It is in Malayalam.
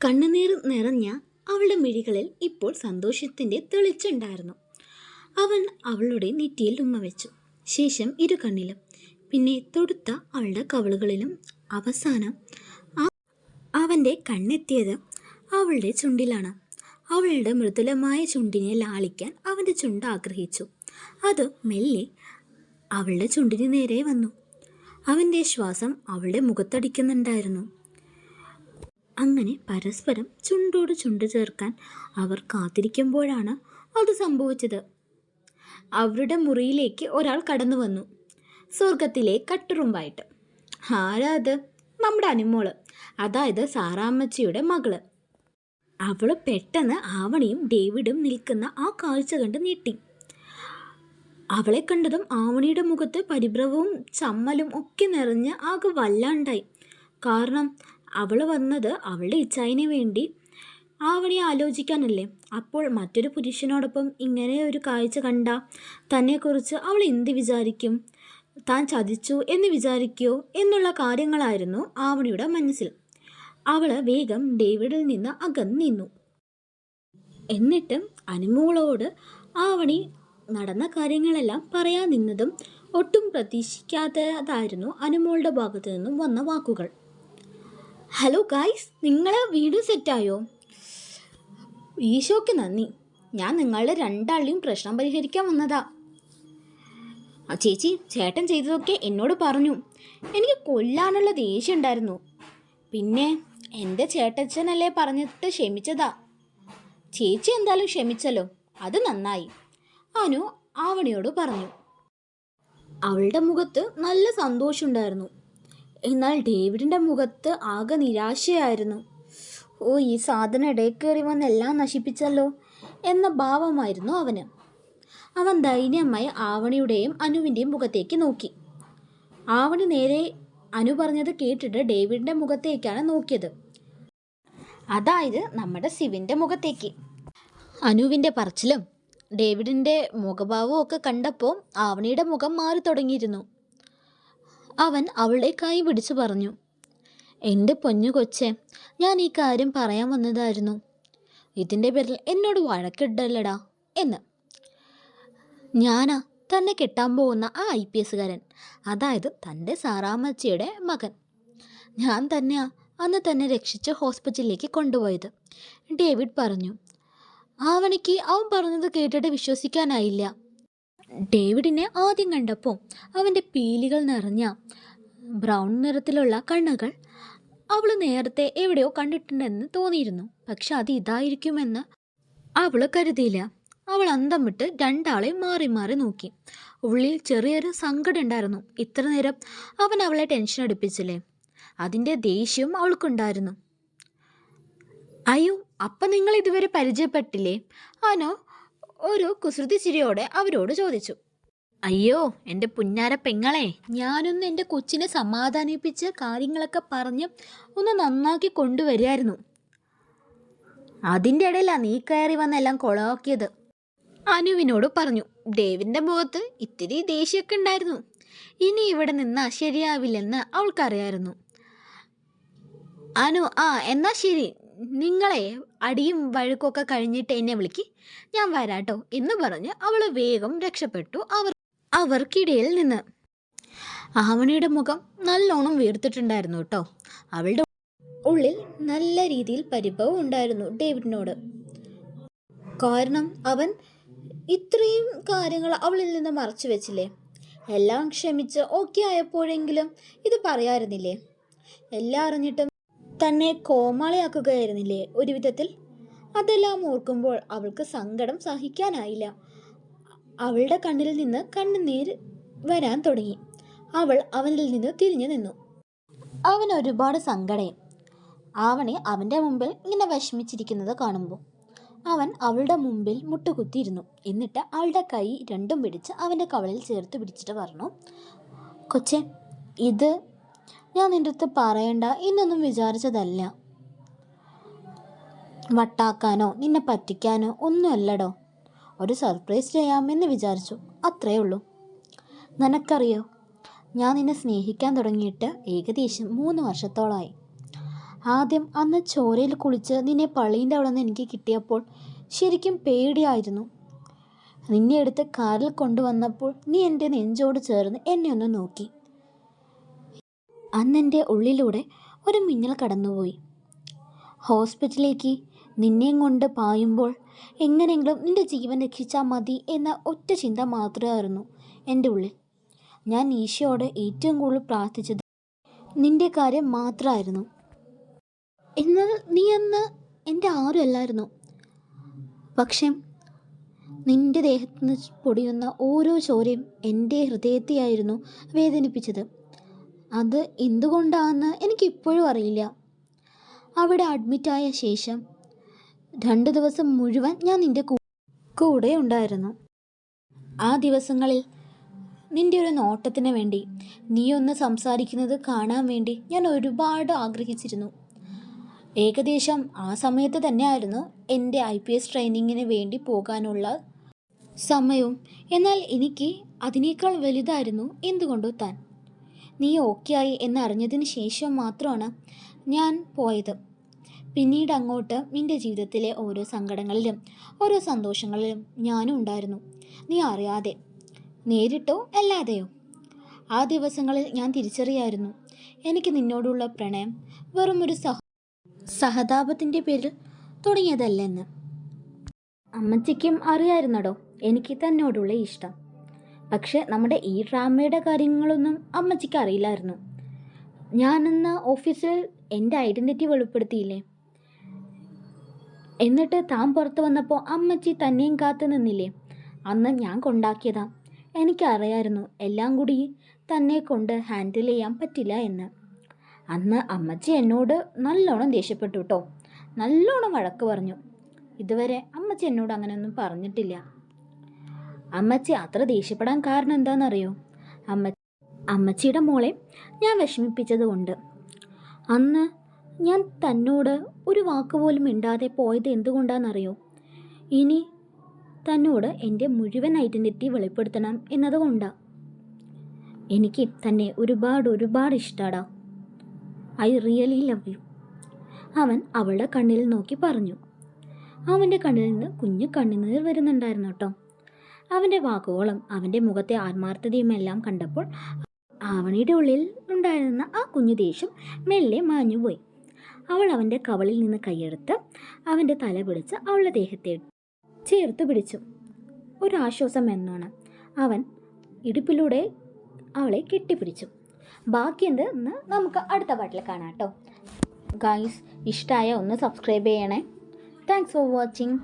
കണ്ണുനീർ നിറഞ്ഞ അവളുടെ മിഴികളിൽ ഇപ്പോൾ സന്തോഷത്തിൻ്റെ തെളിച്ചുണ്ടായിരുന്നു. അവൻ അവളുടെ നെറ്റിയിൽ ഉമ്മ വെച്ചു. ശേഷം ഇരു കണ്ണിലും, പിന്നെ തൊടുത്ത അവളുടെ കവിളുകളിലും. അവസാനം അവൻ്റെ കണ്ണെത്തിയത് അവളുടെ ചുണ്ടിലാണ്. അവളുടെ മൃദുലമായ ചുണ്ടിനെ ലാളിക്കാൻ അവൻ്റെ ചുണ്ട് ആഗ്രഹിച്ചു. അത് മെല്ലെ അവളുടെ ചുണ്ടിന് നേരെ വന്നു. അവൻ്റെ ശ്വാസം അവളുടെ മുഖത്തടിക്കുന്നുണ്ടായിരുന്നു. അങ്ങനെ പരസ്പരം ചുണ്ടോട് ചുണ്ട് ചേർക്കാൻ അവർ കാത്തിരിക്കുമ്പോഴാണ് അത് സംഭവിച്ചത്. അവരുടെ മുറിയിലേക്ക് ഒരാൾ കടന്നു വന്നു, സ്വർഗത്തിലെ കട്ടുറുമ്പായിട്ട്. ആരാ അത്? നമ്മുടെ അനുമോള്, അതായത് സാറാമ്മച്ചിയുടെ മകള്. അവള് പെട്ടെന്ന് ആവണിയും ഡേവിഡും നിൽക്കുന്ന ആ കാഴ്ച കണ്ട് ഞെട്ടി. അവളെ കണ്ടതും ആവണിയുടെ മുഖത്ത് പരിഭ്രമവും ചമ്മലും ഒക്കെ നിറഞ്ഞ് ആകെ വല്ലാണ്ടായി. കാരണം അവൾ വന്നത് അവളുടെ ഇച്ഛായിന് വേണ്ടി ആവണി ആലോചിക്കാനല്ലേ. അപ്പോൾ മറ്റൊരു പുരുഷനോടൊപ്പം ഇങ്ങനെ ഒരു കാഴ്ച കണ്ട തന്നെക്കുറിച്ച് അവൾ എന്ത് വിചാരിക്കും? താൻ ചതിച്ചു എന്ന് വിചാരിക്കുമോ എന്നുള്ള കാര്യങ്ങളായിരുന്നു ആവണിയുടെ മനസ്സിൽ. അവൾ വേഗം ഡേവിഡിൽ നിന്ന് അകന്നു നിന്നു. എന്നിട്ട് അനുമോളോട് ആവണി നടന്ന കാര്യങ്ങളെല്ലാം പറയാൻ നിന്നതും ഒട്ടും പ്രതീക്ഷിക്കാത്തതായിരുന്നു അനുമോളുടെ ഭാഗത്തു നിന്നും വന്ന വാക്കുകൾ. ഹലോ ഗായ്സ്, നിങ്ങൾ വീഡിയോ സെറ്റായോ? ഈശോയ്ക്ക് നന്ദി. ഞാൻ നിങ്ങളുടെ രണ്ടാളുടെയും പ്രശ്നം പരിഹരിക്കാൻ വന്നതാ. ചേച്ചി, ചേട്ടൻ ചെയ്തതൊക്കെ എന്നോട് പറഞ്ഞു. എനിക്ക് കൊല്ലാനുള്ള ദേഷ്യം ഉണ്ടായിരുന്നു. പിന്നെ എൻ്റെ ചേട്ടച്ചനല്ലേ പറഞ്ഞിട്ട് ക്ഷമിച്ചതാ. ചേച്ചി എന്തായാലും ക്ഷമിച്ചല്ലോ, അത് നന്നായി, അനു ആവണിയോട് പറഞ്ഞു. അവളുടെ മുഖത്ത് നല്ല സന്തോഷമുണ്ടായിരുന്നു. എന്നാൽ ഡേവിഡിൻ്റെ മുഖത്ത് ആകെ നിരാശയായിരുന്നു. ഓ, ഈ സാധനം ഇടയിൽ കയറി വന്ന് എല്ലാം നശിപ്പിച്ചല്ലോ എന്ന ഭാവമായിരുന്നു അവന്. അവൻ ദൈന്യമായി ആവണിയുടെയും അനുവിൻ്റെയും മുഖത്തേക്ക് നോക്കി. ആവണി നേരെ അനു പറഞ്ഞത് കേട്ടിട്ട് ഡേവിഡിൻ്റെ മുഖത്തേക്കാണ് നോക്കിയത്, അതായത് നമ്മുടെ സിവിൻ്റെ മുഖത്തേക്ക്. അനുവിൻ്റെ പറച്ചിലും ഡേവിഡിൻ്റെ മുഖഭാവവും ഒക്കെ കണ്ടപ്പോൾ ആവണിയുടെ മുഖം മാറി തുടങ്ങിയിരുന്നു. അവൻ അവളുടെ കൈ പിടിച്ചു പറഞ്ഞു, എൻ്റെ പൊന്നു കൊച്ചെ, ഞാൻ ഈ കാര്യം പറയാൻ വന്നതായിരുന്നു. ഇതിൻ്റെ പേരിൽ എന്നോട് വഴക്കിടല്ലടാ എന്ന്. ഞാനാ തന്നെ കെട്ടാൻ പോകുന്ന ആ IPS കാരൻ, അതായത് തൻ്റെ സാറാമ്മച്ചിയുടെ മകൻ. ഞാൻ തന്നെയാ അന്ന് തന്നെ രക്ഷിച്ച് ഹോസ്പിറ്റലിലേക്ക് കൊണ്ടുപോയത്, ഡേവിഡ് പറഞ്ഞു. ആവണിക്ക് അവൻ പറഞ്ഞത് കേട്ടിട്ട് വിശ്വസിക്കാനായില്ല. ഡേവിഡിനെ ആദ്യം കണ്ടപ്പോൾ അവൻ്റെ പീലികൾ നിറഞ്ഞ ബ്രൗൺ നിറത്തിലുള്ള കണ്ണുകൾ അവൾ നേരത്തെ എവിടെയോ കണ്ടിട്ടുണ്ടെന്ന് തോന്നിയിരുന്നു. പക്ഷെ അത് ഇതായിരിക്കുമെന്ന് അവൾ കരുതിയില്ല. അവൾ അന്തം വിട്ട് രണ്ടാളെ മാറി മാറി നോക്കി. ഉള്ളിൽ ചെറിയൊരു സങ്കടം ഉണ്ടായിരുന്നു. ഇത്ര നേരം അവൻ അവളെ ടെൻഷൻ അടുപ്പിച്ചില്ലേ, അതിൻ്റെ ദേഷ്യവും അവൾക്കുണ്ടായിരുന്നു. അയ്യോ, അപ്പം നിങ്ങൾ ഇതുവരെ പരിചയപ്പെട്ടില്ലേ? ആനോ ഒരു കുസൃതി ചിരിയോടെ അവരോട് ചോദിച്ചു. അയ്യോ എൻ്റെ പുന്നാര പെങ്ങളെ, ഞാനൊന്ന് എൻ്റെ കൊച്ചിനെ സമാധാനിപ്പിച്ച് കാര്യങ്ങളൊക്കെ പറഞ്ഞ് ഒന്ന് നന്നാക്കി കൊണ്ടുവരികയായിരുന്നു. അതിൻ്റെ ഇടയിലാണ് നീ കയറി വന്നെല്ലാം കൊളാക്കിയത്, അനുവിനോട് പറഞ്ഞു. ഡേവിൻ്റെ മുഖത്ത് ഇത്തിരി ദേഷ്യമൊക്കെ ഉണ്ടായിരുന്നു. ഇനി ഇവിടെ നിന്നാ ശരിയാവില്ലെന്ന് അവൾക്കറിയായിരുന്നു. അനു, എന്നാ ശരി, നിങ്ങളെ അടിയും വഴക്കൊക്കെ കഴിഞ്ഞിട്ട് എന്നെ വിളിക്ക്, ഞാൻ വരാട്ടോ എന്ന് പറഞ്ഞ് അവൾ വേഗം രക്ഷപ്പെട്ടു അവർക്കിടയിൽ നിന്ന്. ആവണിയുടെ മുഖം നല്ലോണം വീർത്തിട്ടുണ്ടായിരുന്നു കേട്ടോ. അവളുടെ ഉള്ളിൽ നല്ല രീതിയിൽ പരിഭവം ഉണ്ടായിരുന്നു ഡേവിഡിനോട്. കാരണം അവൻ ഇത്രയും കാര്യങ്ങൾ അവളിൽ നിന്ന് മറച്ചു വെച്ചില്ലേ. എല്ലാം ക്ഷമിച്ച് ഓക്കെ ആയപ്പോഴെങ്കിലും ഇത് പറയാറുന്നില്ലേ. എല്ലാം അറിഞ്ഞിട്ടും തന്നെ കോമാളിയാക്കുകയായിരുന്നില്ലേ ഒരു വിധത്തിൽ. അതെല്ലാം ഓർക്കുമ്പോൾ അവൾക്ക് സങ്കടം സഹിക്കാനായില്ല. അവളുടെ കണ്ണിൽ നിന്ന് കണ്ണുനീര് വരാൻ തുടങ്ങി. അവൾ അവനിൽ നിന്ന് തിരിഞ്ഞു നിന്നു. അവൻ ഒരുപാട് സങ്കടം. ആവണി അവൻ്റെ മുമ്പിൽ ഇങ്ങനെ വിഷമിച്ചിരിക്കുന്നത് കാണുമ്പോൾ അവൻ അവളുടെ മുമ്പിൽ മുട്ടുകുത്തിയിരുന്നു. എന്നിട്ട് അവളുടെ കൈ രണ്ടും പിടിച്ച് അവൻ്റെ കവളിൽ ചേർത്ത് പിടിച്ചിട്ട് പറഞ്ഞു, കൊച്ചെ, ഇത് ഞാൻ നിൻ്റെ അടുത്ത് പറയണ്ട എന്നൊന്നും വിചാരിച്ചതല്ല. വട്ടാക്കാനോ നിന്നെ പറ്റിക്കാനോ ഒന്നുമല്ലടോ. ഒരു സർപ്രൈസ് ചെയ്യാമെന്ന് വിചാരിച്ചു, അത്രയേ ഉള്ളൂ. നിനക്കറിയോ, ഞാൻ നിന്നെ സ്നേഹിക്കാൻ തുടങ്ങിയിട്ട് ഏകദേശം 3 വർഷത്തോളമായി. ആദ്യം അന്ന് ചോരയിൽ കുളിച്ച് നിന്നെ പള്ളീൻ്റെ അവിടെ നിന്ന് എനിക്ക് കിട്ടിയപ്പോൾ ശരിക്കും പേടിയായിരുന്നു. നിന്നെ എടുത്ത് കാറിൽ കൊണ്ടുവന്നപ്പോൾ നീ എൻ്റെ നെഞ്ചോട് ചേർന്ന് എന്നെ ഒന്ന് നോക്കി. അന്നെൻ്റെ ഉള്ളിലൂടെ ഒരു മിന്നൽ കടന്നുപോയി. ഹോസ്പിറ്റലിലേക്ക് നിന്നെയും കൊണ്ട് പായുമ്പോൾ എങ്ങനെയെങ്കിലും നിൻ്റെ ജീവൻ രക്ഷിച്ചാൽ മതി എന്ന ഒറ്റ ചിന്ത മാത്രമായിരുന്നു എൻ്റെ ഉള്ളിൽ. ഞാൻ ഈശോയോട് ഏറ്റവും കൂടുതൽ പ്രാർത്ഥിച്ചത് നിൻ്റെ കാര്യം മാത്രമായിരുന്നു. എന്നാൽ നീ അന്ന് എൻ്റെ ആരും അല്ലായിരുന്നു. പക്ഷേ നിൻ്റെ ദേഹത്ത് നിന്ന് പൊടിയുന്ന ഓരോ ചോരയും എൻ്റെ ഹൃദയത്തെയായിരുന്നു വേദനിപ്പിച്ചത്. അത് എന്തുകൊണ്ടാണെന്ന് എനിക്കിപ്പോഴും അറിയില്ല. അവിടെ അഡ്മിറ്റായ ശേഷം 2 ദിവസം മുഴുവൻ ഞാൻ നിൻ്റെ കൂടെ ഉണ്ടായിരുന്നു. ആ ദിവസങ്ങളിൽ നിൻ്റെ ഒരു നോട്ടത്തിന് വേണ്ടി, നീ ഒന്ന് സംസാരിക്കുന്നത് കാണാൻ വേണ്ടി ഞാൻ ഒരുപാട് ആഗ്രഹിച്ചിരുന്നു. ഏകദേശം ആ സമയത്ത് തന്നെയായിരുന്നു എൻ്റെ IPS ട്രെയിനിങ്ങിന് വേണ്ടി പോകാനുള്ള സമയവും. എന്നാൽ എനിക്ക് അതിനേക്കാൾ വലുതായിരുന്നു എന്തുകൊണ്ടോ താൻ. നീ ഓക്കെ ആയി എന്നറിഞ്ഞതിന് ശേഷം മാത്രമാണ് ഞാൻ പോയത്. പിന്നീട് അങ്ങോട്ട് നിൻ്റെ ജീവിതത്തിലെ ഓരോ സങ്കടങ്ങളിലും ഓരോ സന്തോഷങ്ങളിലും ഞാനും ഉണ്ടായിരുന്നു. നീ അറിയാതെ, നേരിട്ടോ അല്ലാതെയോ. ആ ദിവസങ്ങളിൽ ഞാൻ തിരിച്ചറിയായിരുന്നു എനിക്ക് നിന്നോടുള്ള പ്രണയം വെറും ഒരു സഹതാപത്തിൻ്റെ പേരിൽ തുടങ്ങിയതല്ലെന്ന്. അമ്മച്ചിക്കും അറിയായിരുന്നടോ എനിക്ക് തന്നോടുള്ള ഇഷ്ടം. പക്ഷെ നമ്മുടെ ഈ ഡ്രാമയുടെ കാര്യങ്ങളൊന്നും അമ്മച്ചിക്ക് അറിയില്ലായിരുന്നു. ഞാനെന്ന ഓഫീസിൽ എൻ്റെ ഐഡൻറ്റിറ്റി വെളിപ്പെടുത്തിയില്ലേ? എന്നിട്ട് താൻ പുറത്ത് വന്നപ്പോൾ അമ്മച്ചി തന്നെയും കാത്തു നിന്നില്ലേ? അന്ന് ഞാൻ കൊണ്ടാക്കിയതാ. എനിക്കറിയായിരുന്നു എല്ലാം കൂടി തന്നെ കൊണ്ട് ഹാൻഡിൽ ചെയ്യാൻ പറ്റില്ല എന്ന്. അന്ന് അമ്മച്ചി എന്നോട് നല്ലോണം ദേഷ്യപ്പെട്ടു കേട്ടോ. നല്ലോണം വഴക്ക് പറഞ്ഞു. ഇതുവരെ അമ്മച്ചി എന്നോട് അങ്ങനെയൊന്നും പറഞ്ഞിട്ടില്ല. അമ്മച്ചി അത്ര ദേഷ്യപ്പെടാൻ കാരണം എന്താണെന്നറിയോ? അമ്മച്ചിയുടെ മോളെ ഞാൻ വിഷമിപ്പിച്ചത് കൊണ്ട്. അന്ന് ഞാൻ തന്നോട് ഒരു വാക്കുപോലും മിണ്ടാതെ പോയത് എന്തുകൊണ്ടാണെന്നറിയോ? ഇനി തന്നോട് എൻ്റെ മുഴുവൻ ഐഡൻറ്റിറ്റി വെളിപ്പെടുത്തണം എന്നതുകൊണ്ടാണ്. എനിക്ക് തന്നെ ഒരുപാട് ഇഷ്ടമാടാ. I really love you. അവൻ അവളുടെ കണ്ണിൽ നോക്കി പറഞ്ഞു. അവൻ്റെ കണ്ണിൽ നിന്ന് കുഞ്ഞു കണ്ണുനീർ വരുന്നുണ്ടായിരുന്നു കേട്ടോ. അവൻ്റെ വാക്കുകളും അവൻ്റെ മുഖത്തെ ആത്മാർത്ഥതയുമെല്ലാം കണ്ടപ്പോൾ ആവണിയുടെ ഉള്ളിൽ ഉണ്ടായിരുന്ന ആ കുഞ്ഞു ദേഷ്യം മെല്ലെ മാഞ്ഞുപോയി. അവൾ അവൻ്റെ കവളിൽ നിന്ന് കൈയെടുത്ത് അവൻ്റെ തല പിടിച്ച് അവളുടെ ദേഹത്തെ ചേർത്ത് പിടിച്ചു. ഒരാശ്വാസം എന്നോണം അവൻ ഇടുപ്പിലൂടെ അവളെ കെട്ടിപ്പിടിച്ചു. ബാക്കി എന്തെന്ന് നമുക്ക് അടുത്ത പാട്ടിൽ കാണാം കേട്ടോ. ഗൈസ്, ഇഷ്ടമായ ഒന്ന് സബ്സ്ക്രൈബ് ചെയ്യണേ. Thanks for watching.